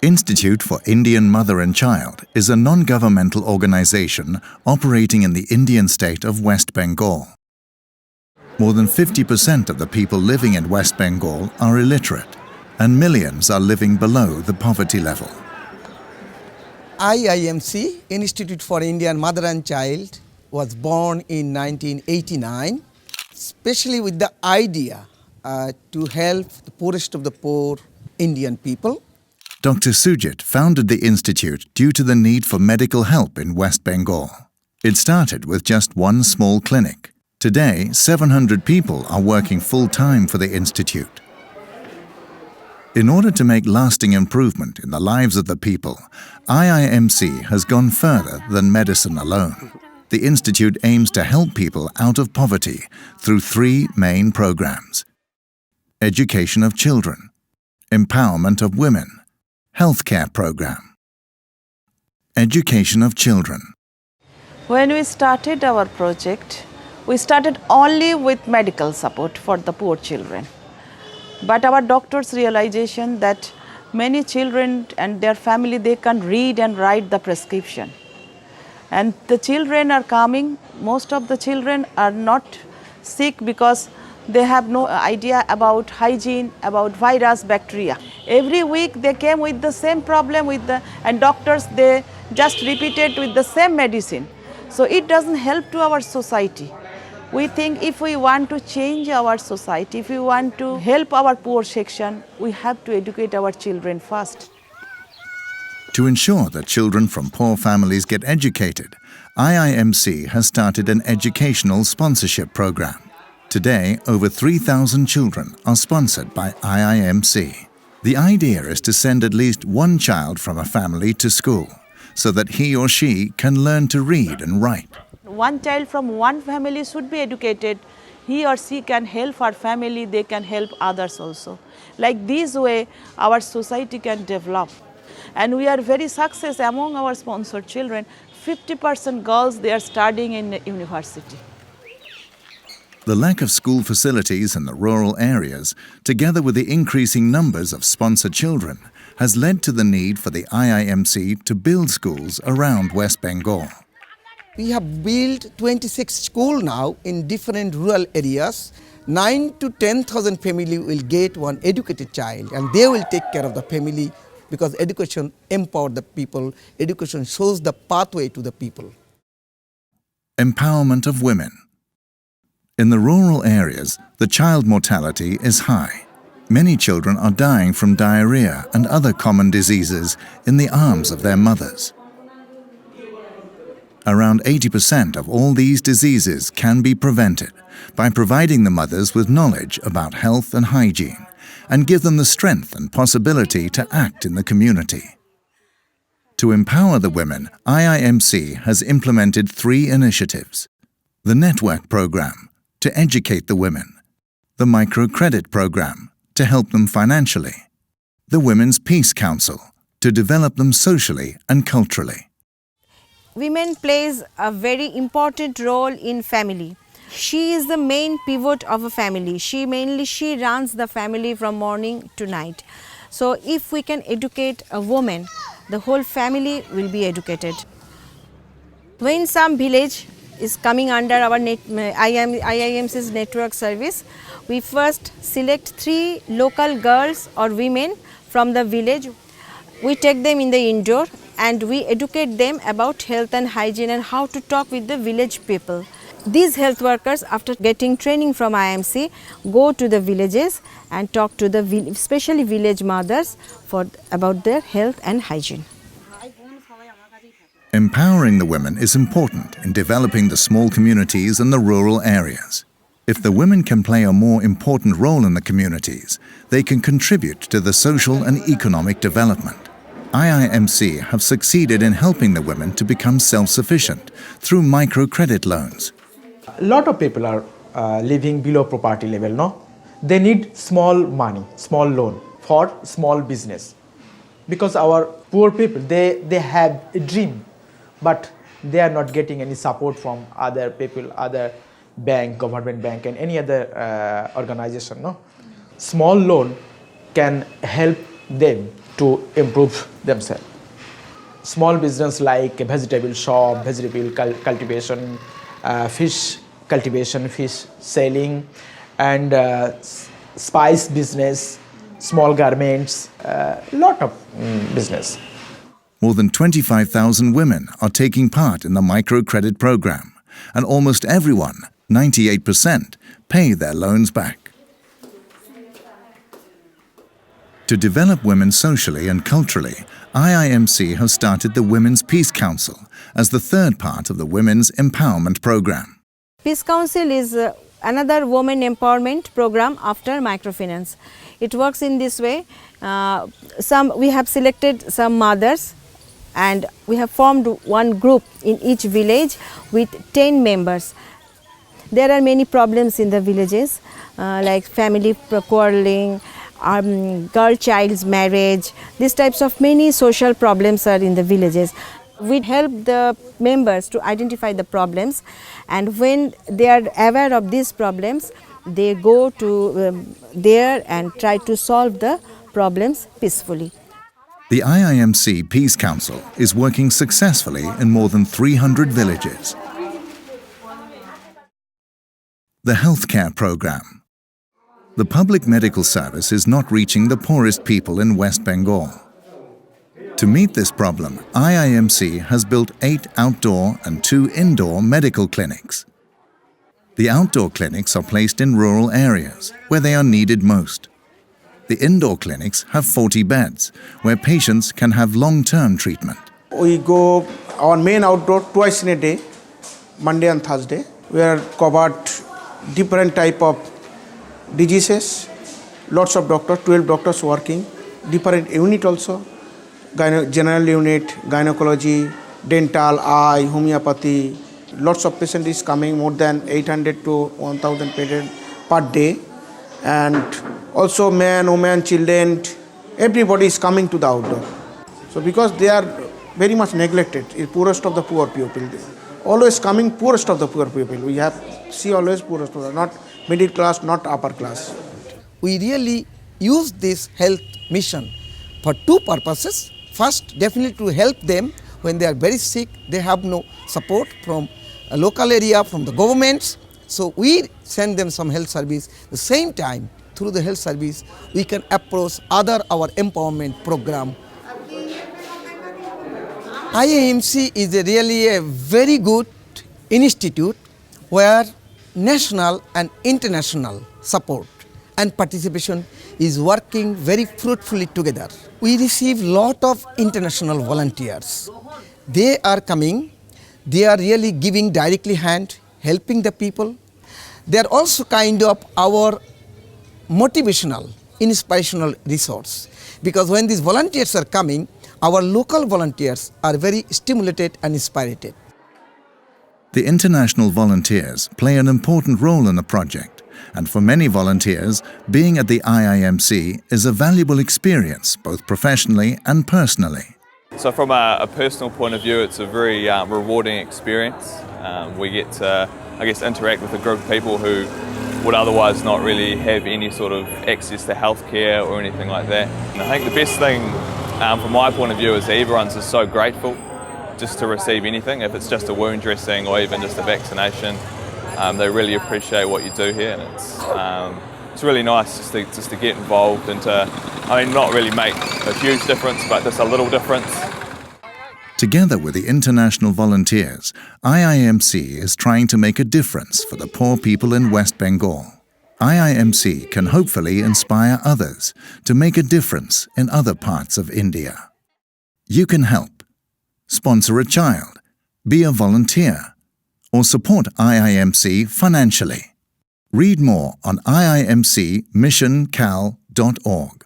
Institute for Indian Mother and Child is a non-governmental organization operating in the Indian state of West Bengal. More than 50% of the people living in West Bengal are illiterate, and millions are living below the poverty level. IIMC, Institute for Indian Mother and Child, was born in 1989, especially with the idea to help the poorest of the poor Indian people. Dr. Sujit founded the institute due to the need for medical help in West Bengal. It started with just one small clinic. Today, 700 people are working full-time for the institute. In order to make lasting improvement in the lives of the people, IIMC has gone further than medicine alone. The institute aims to help people out of poverty through three main programs: education of children, empowerment of women, healthcare program. Education of children. When we started our project, we started only with medical support for the poor children. But our doctors' realization that many children and their family, they can read and write the prescription. And the children are coming, most of the children are not sick because they have no idea about hygiene, about virus, bacteria. Every week they came with the same problem and doctors, they just repeated with the same medicine. So it doesn't help to our society. We think if we want to change our society, if we want to help our poor section, we have to educate our children first. To ensure that children from poor families get educated, IIMC has started an educational sponsorship program. Today, over 3,000 children are sponsored by IIMC. The idea is to send at least one child from a family to school so that he or she can learn to read and write. One child from one family should be educated. He or she can help our family, they can help others also. Like this way, our society can develop. And we are very successful among our sponsored children. 50% girls, they are studying in the university. The lack of school facilities in the rural areas, together with the increasing numbers of sponsored children, has led to the need for the IIMC to build schools around West Bengal. We have built 26 schools now in different rural areas. 9 to 10,000 families will get one educated child, and they will take care of the family because education empowers the people, education shows the pathway to the people. Empowerment of women. In the rural areas, the child mortality is high. Many children are dying from diarrhea and other common diseases in the arms of their mothers. Around 80% of all these diseases can be prevented by providing the mothers with knowledge about health and hygiene and give them the strength and possibility to act in the community. To empower the women, IIMC has implemented three initiatives: the Network Program, to educate the women; the Microcredit Program, to help them financially; the Women's Peace Council, to develop them socially and culturally. Women plays a very important role in family. She is the main pivot of a family. She runs the family from morning to night. So if we can educate a woman, the whole family will be educated. When some village is coming under our IIMC's network service, we first select 3 local girls or women from the village. We take them in the indoor and we educate them about health and hygiene and how to talk with the village people. These health workers, after getting training from IIMC, go to the villages and talk to the especially village mothers about their health and hygiene. Empowering the women is important in developing the small communities and the rural areas. If the women can play a more important role in the communities, they can contribute to the social and economic development. IIMC have succeeded in helping the women to become self-sufficient through microcredit loans. A lot of people are living below poverty level, no? They need small money, small loan for small business. Because our poor people, they have a dream, but they are not getting any support from other people, other bank, government bank and any other organization, no? Small loan can help them to improve themselves. Small business like a vegetable shop, vegetable cultivation, fish cultivation, fish selling, and spice business, small garments, lot of business. More than 25,000 women are taking part in the microcredit program, and almost everyone, 98%, pay their loans back. To develop women socially and culturally, IIMC has started the Women's Peace Council as the third part of the Women's Empowerment Program. Peace Council is another women empowerment program after microfinance. It works in this way. We have selected some mothers and we have formed one group in each village with 10 members. There are many problems in the villages like family quarreling, girl-child's marriage. These types of many social problems are in the villages. We help the members to identify the problems, and when they are aware of these problems, they go to there and try to solve the problems peacefully. The IIMC Peace Council is working successfully in more than 300 villages. The Healthcare Program. The public medical service is not reaching the poorest people in West Bengal. To meet this problem, IIMC has built 8 outdoor and 2 indoor medical clinics. The outdoor clinics are placed in rural areas where they are needed most. The indoor clinics have 40 beds where patients can have long-term treatment. We go on main outdoor twice in a day, Monday and Thursday. We are covered different type of diseases, lots of doctors, 12 doctors working, different unit also, general unit, gynecology, dental, eye, homeopathy. Lots of patients is coming, more than 800 to 1,000 patients per day. And also men, women, children, everybody is coming to the outdoor. So because they are very much neglected, poorest of the poor people. Always coming poorest of the poor people. We have see always poorest of the, not middle class, not upper class. We really use this health mission for 2 purposes. First, definitely to help them when they are very sick, they have no support from a local area, from the governments. So we send them some health service. At the same time, through the health service, we can approach our empowerment program. IIMC is really a very good institute where national and international support and participation is working very fruitfully together. We receive lot of international volunteers. They are coming, they are really giving directly hand, helping the people. They are also kind of our motivational, inspirational resource, because when these volunteers are coming, our local volunteers are very stimulated and inspired. The international volunteers play an important role in the project, and for many volunteers, being at the IIMC is a valuable experience both professionally and personally. So from a personal point of view, it's a very rewarding experience. We get to, I guess, interact with a group of people who would otherwise not really have any sort of access to healthcare or anything like that. And I think the best thing from my point of view is that everyone's just so grateful just to receive anything, if it's just a wound dressing or even just a vaccination. They really appreciate what you do here, and it's really nice just to get involved and to, I mean, not really make a huge difference, but just a little difference. Together with the international volunteers, IIMC is trying to make a difference for the poor people in West Bengal. IIMC can hopefully inspire others to make a difference in other parts of India. You can help. Sponsor a child, be a volunteer, or support IIMC financially. Read more on iimcmissioncal.org.